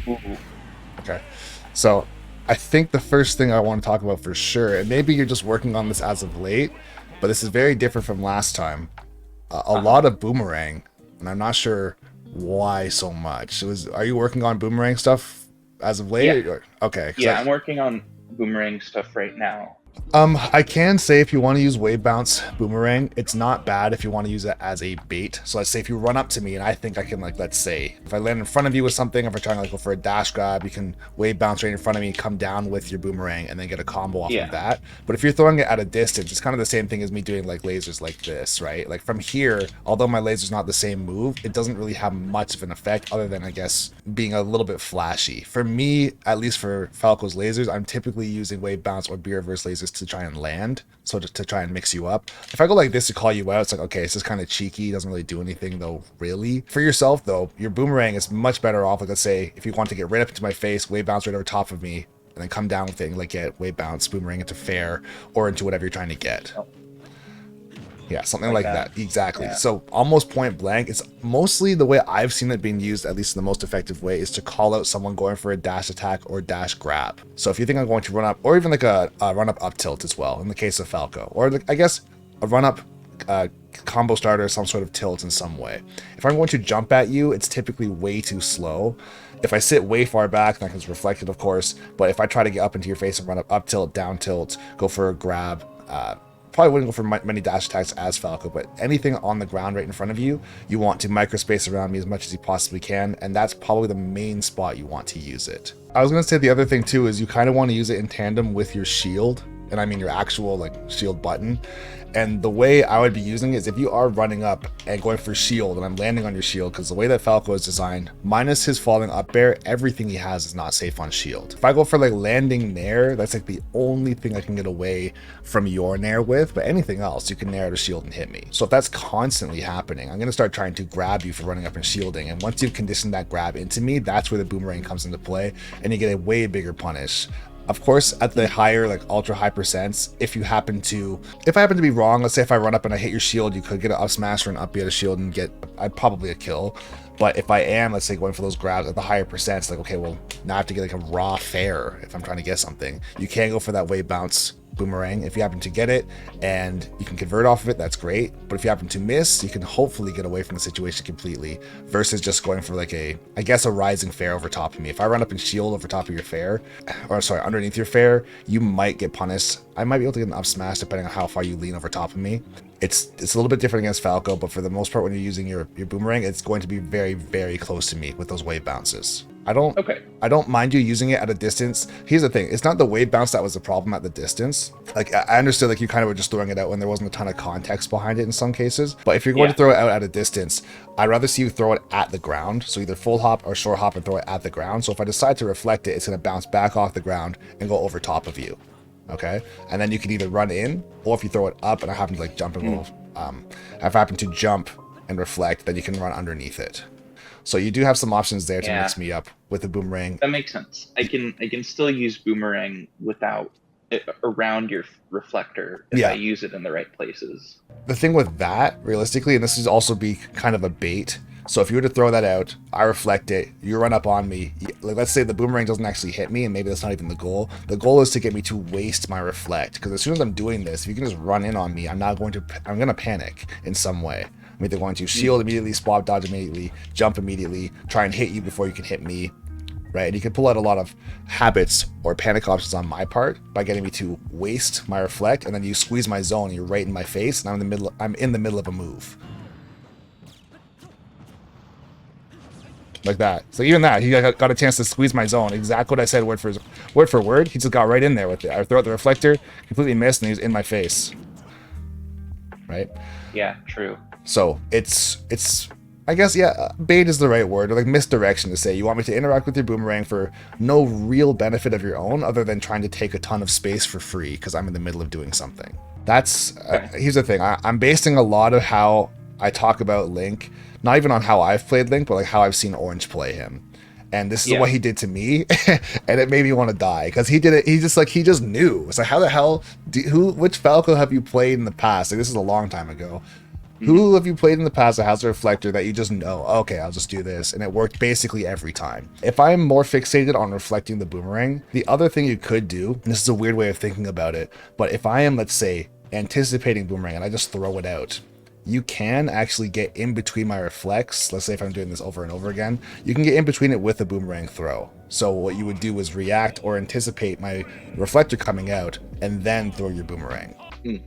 Ooh. Okay. So I think the first thing I want to talk about for sure, and maybe you're just working on this as of late, but this is very different from last time. A Uh-huh. lot of boomerang, and I'm not sure why so much. Are you working on boomerang stuff as of Yeah. late? Okay, because Yeah, I'm working on boomerang stuff right now. I can say if you want to use wave bounce boomerang, it's not bad if you want to use it as a bait. So let's say if you run up to me and I think I can, like, let's say if I land in front of you with something, if I'm trying to, like, go for a dash grab, you can wave bounce right in front of me, come down with your boomerang, and then get a combo off of Yeah. that. But if you're throwing it at a distance, it's kind of the same thing as me doing like lasers like this, right? Like from here, although my laser's not the same move, it doesn't really have much of an effect other than, I guess, being a little bit flashy. For me, at least for Falco's lasers, I'm typically using wave bounce or beer reverse lasers to try and land, so to try and mix you up. If I go like this to call you out, it's like, okay, it's just kind of cheeky, doesn't really do anything though, really. For yourself though, your boomerang is much better off, like let's say, if you want to get right up into my face, wave bounce right over top of me, and then come down with it and like get wave bounce, boomerang into fair, or into whatever you're trying to get. Oh, Yeah, something like like that. that. Exactly. Yeah. So almost point blank, it's mostly the way I've seen it being used, at least in the most effective way, is to call out someone going for a dash attack or dash grab. So if you think I'm going to run up, or even like a run up tilt as well, in the case of Falco, or like, I guess a run up combo starter, some sort of tilt in some way. If I'm going to jump at you, it's typically way too slow. If I sit way far back, that is reflected, of course, but if I try to get up into your face and run up tilt, down tilt, go for a grab, probably wouldn't go for many dash attacks as Falco, but anything on the ground right in front of you, you want to microspace around me as much as you possibly can, and that's probably the main spot you want to use it. I was going to say the other thing too is you kind of want to use it in tandem with your shield, and I mean your actual like shield button. And the way I would be using it is if you are running up and going for shield and I'm landing on your shield, because the way that Falco is designed, minus his falling up bear, everything he has is not safe on shield. If I go for like landing nair, that's like the only thing I can get away from your nair with, but anything else, you can nair to shield and hit me. So if that's constantly happening, I'm going to start trying to grab you for running up and shielding. And once you've conditioned that grab into me, that's where the boomerang comes into play and you get a way bigger punish. Of course, at the higher, like ultra high percents, if I happen to be wrong, let's say if I run up and I hit your shield, you could get an up smash or an up B at a shield and get probably a kill. But if I am, let's say, going for those grabs at the higher percents, like, okay, well, now I have to get like a raw fair if I'm trying to get something. You can go for that wave bounce boomerang if you happen to get it and you can convert off of it, that's great. But if you happen to miss, you can hopefully get away from the situation completely versus just going for like a rising fair over top of me. If I run up and shield over top of your fair, or sorry, underneath your fair, you might get punished. I might be able to get an up smash depending on how far you lean over top of me. It's a little bit different against Falco, but for the most part when you're using your boomerang, it's going to be very, very close to me with those wave bounces. I don't mind you using it at a distance. Here's the thing, it's not the wave bounce that was the problem at the distance. Like, I understood like you kind of were just throwing it out when there wasn't a ton of context behind it in some cases, but if you're going to throw it out at a distance, I'd rather see you throw it at the ground. So either full hop or short hop and throw it at the ground. So if I decide to reflect it, it's going to bounce back off the ground and go over top of you. Okay, and then you can either run in, or if you throw it up and I happen to like jump and roll, if I happen to jump and reflect, then you can run underneath it. So you do have some options there to mix me up with the boomerang. That makes sense. I can still use boomerang without around your reflector if I use it in the right places. The thing with that, realistically, and this is also be kind of a bait. So if you were to throw that out, I reflect it, you run up on me. Like, let's say the boomerang doesn't actually hit me, and maybe that's not even the goal. The goal is to get me to waste my reflect, because as soon as I'm doing this, if you can just run in on me, I'm going to panic in some way. I'm either going to shield immediately, spot dodge immediately, jump immediately, try and hit you before you can hit me, right? And you can pull out a lot of habits or panic options on my part by getting me to waste my reflect, and then you squeeze my zone, and you're right in my face, and I'm in the middle of a move. Like that. So even that, he got a chance to squeeze my zone. Exactly what I said, word for word. He just got right in there with it. I throw out the reflector, completely missed, and he's in my face. Right? Yeah, true. So it's I guess, yeah, bait is the right word, or like misdirection to say. You want me to interact with your boomerang for no real benefit of your own other than trying to take a ton of space for free because I'm in the middle of doing something. That's, here's the thing. I'm basing a lot of how I talk about Link, not even on how I've played Link, but like how I've seen Orange play him. And this is what he did to me, and it made me want to die because he did it. He just knew. It's like, how the hell which Falco have you played in the past? Like, this is a long time ago. Who have you played in the past that has a reflector that you just know, okay, I'll just do this, and it worked basically every time? If I'm more fixated on reflecting the boomerang, the other thing you could do, and this is a weird way of thinking about it, but if I am, let's say, anticipating boomerang and I just throw it out, you can actually get in between my reflex. Let's say if I'm doing this over and over again, you can get in between it with a boomerang throw. So what you would do is react or anticipate my reflector coming out and then throw your boomerang.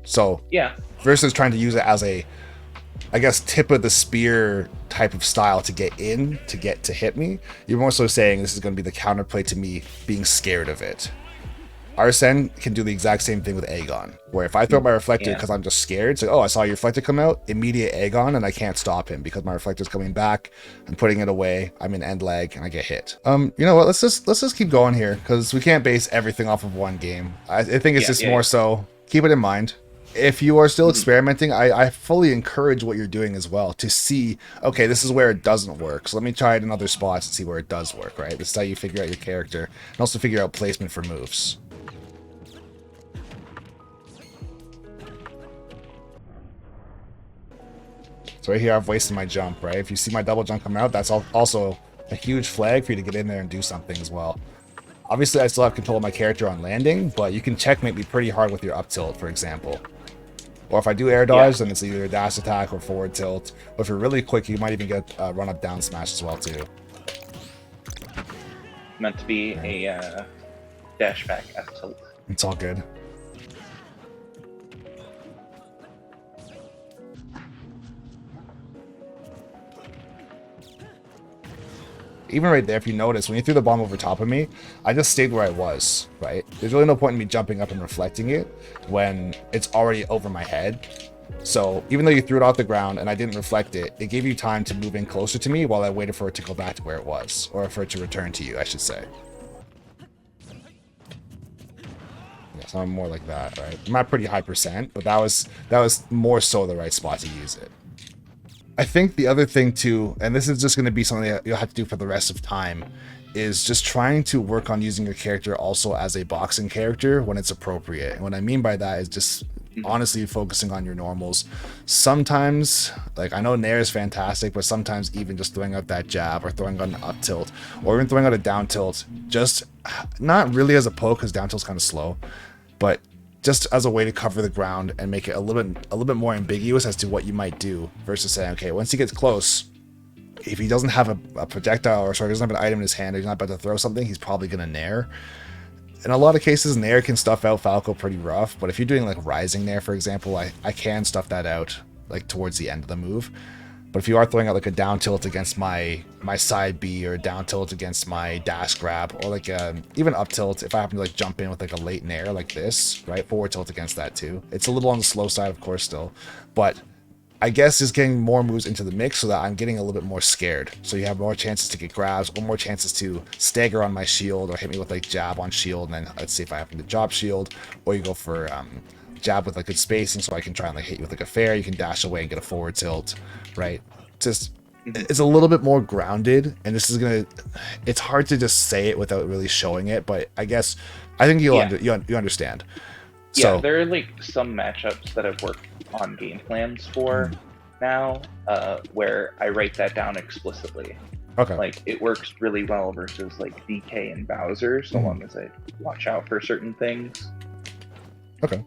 So yeah, versus trying to use it as a, I guess, tip of the spear type of style to get in, to get to hit me, you're more so saying this is going to be the counterplay to me being scared of it. Arsene can do the exact same thing with Aegon, where if I throw my reflector because I'm just scared, it's like, oh, I saw your reflector come out, immediate Aegon, and I can't stop him because my reflector's coming back, I'm putting it away, I'm in end lag, and I get hit. You know what, let's just keep going here, because we can't base everything off of one game. I think it's just more so, keep it in mind. If you are still experimenting, I fully encourage what you're doing as well to see, okay, this is where it doesn't work. So let me try it in other spots and see where it does work, right? This is how you figure out your character and also figure out placement for moves. So right here, I've wasted my jump, right? If you see my double jump come out, that's also a huge flag for you to get in there and do something as well. Obviously, I still have control of my character on landing, but you can checkmate me pretty hard with your up tilt, for example. Or if I do air dodge, then it's either a dash attack or forward tilt. Or if you're really quick, you might even get run up down smash as well too. Meant to be a dash back up tilt. It's all good. Even right there, if you notice, when you threw the bomb over top of me, I just stayed where I was, right? There's really no point in me jumping up and reflecting it when it's already over my head. So even though you threw it off the ground and I didn't reflect it, it gave you time to move in closer to me while I waited for it to go back to where it was, or for it to return to you, I should say. Yeah, so I'm more like that, right? I'm not pretty high percent, but that was more so the right spot to use it. I think the other thing too, and this is just going to be something that you'll have to do for the rest of time, is just trying to work on using your character also as a boxing character when it's appropriate. And what I mean by that is just honestly focusing on your normals. Sometimes, like, I know Nair is fantastic, but sometimes even just throwing out that jab or throwing out an up tilt or even throwing out a down tilt, just not really as a poke because down tilt's kind of slow, but just as a way to cover the ground and make it a little bit more ambiguous as to what you might do, versus saying, okay, once he gets close, if he doesn't have a projectile, or sorry, doesn't have an item in his hand, or he's not about to throw something, he's probably gonna Nair. In a lot of cases, Nair can stuff out Falco pretty rough, but if you're doing like Rising Nair, for example, I can stuff that out like towards the end of the move. But if you are throwing out like a down tilt against my side B, or a down tilt against my dash grab, or like even up tilt, if I happen to like jump in with like a late Nair like this, right? Forward tilt against that too. It's a little on the slow side, of course, still. But I guess just getting more moves into the mix so that I'm getting a little bit more scared. So you have more chances to get grabs, or more chances to stagger on my shield, or hit me with like jab on shield, and then let's see if I happen to drop shield, or you go for jab with like good spacing so I can try and like hit you with like a fair, you can dash away and get a forward tilt, right? Just, it's a little bit more grounded, and this is gonna, it's hard to just say it without really showing it, but I think you understand. Yeah, So there are like some matchups that I've worked on game plans for now, where I write that down explicitly. okay, Like, it works really well versus like DK and Bowser, so long as I watch out for certain things. okay.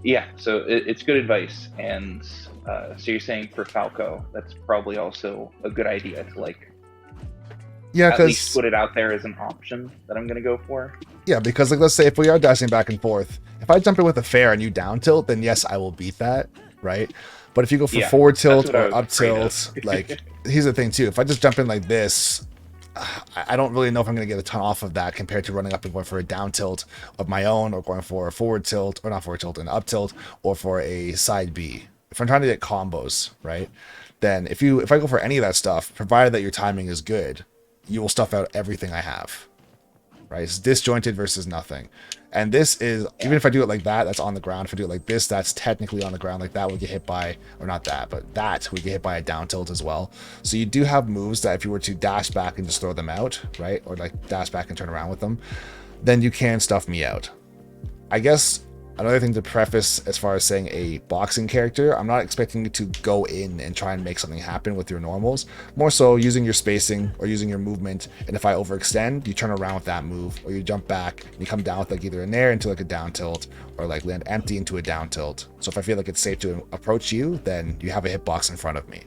Yeah, so it's good advice, and so you're saying for Falco, that's probably also a good idea to like, Yeah, at least because put it out there as an option that I'm gonna go for. yeah, because like let's say if we are dashing back and forth, if I jump in with a fair and you down tilt, then yes, I will beat that, right? But if you go for forward tilt or up tilt, like here's the thing too, if I just jump in like this, I don't really know if I'm going to get a ton off of that compared to running up and going for a down tilt of my own, or going for a forward tilt, or not forward tilt, an up tilt, or for a side B. If I'm trying to get combos, right, then if I go for any of that stuff, provided that your timing is good, you will stuff out everything I have, right? It's disjointed versus nothing. And this is, even if I do it like that, that's on the ground. If I do it like this, that's technically on the ground. Like that would get hit by, or not that, but that would get hit by a down tilt as well. So you do have moves that if you were to dash back and just throw them out, right? Or like dash back and turn around with them, then you can stuff me out. I guess Another thing to preface as far as saying a boxing character, I'm not expecting you to go in and try and make something happen with your normals. More so using your spacing or using your movement. And if I overextend, you turn around with that move, or you jump back and you come down with like either a nair into like a down tilt, or like land empty into a down tilt. So if I feel like it's safe to approach you, then you have a hitbox in front of me.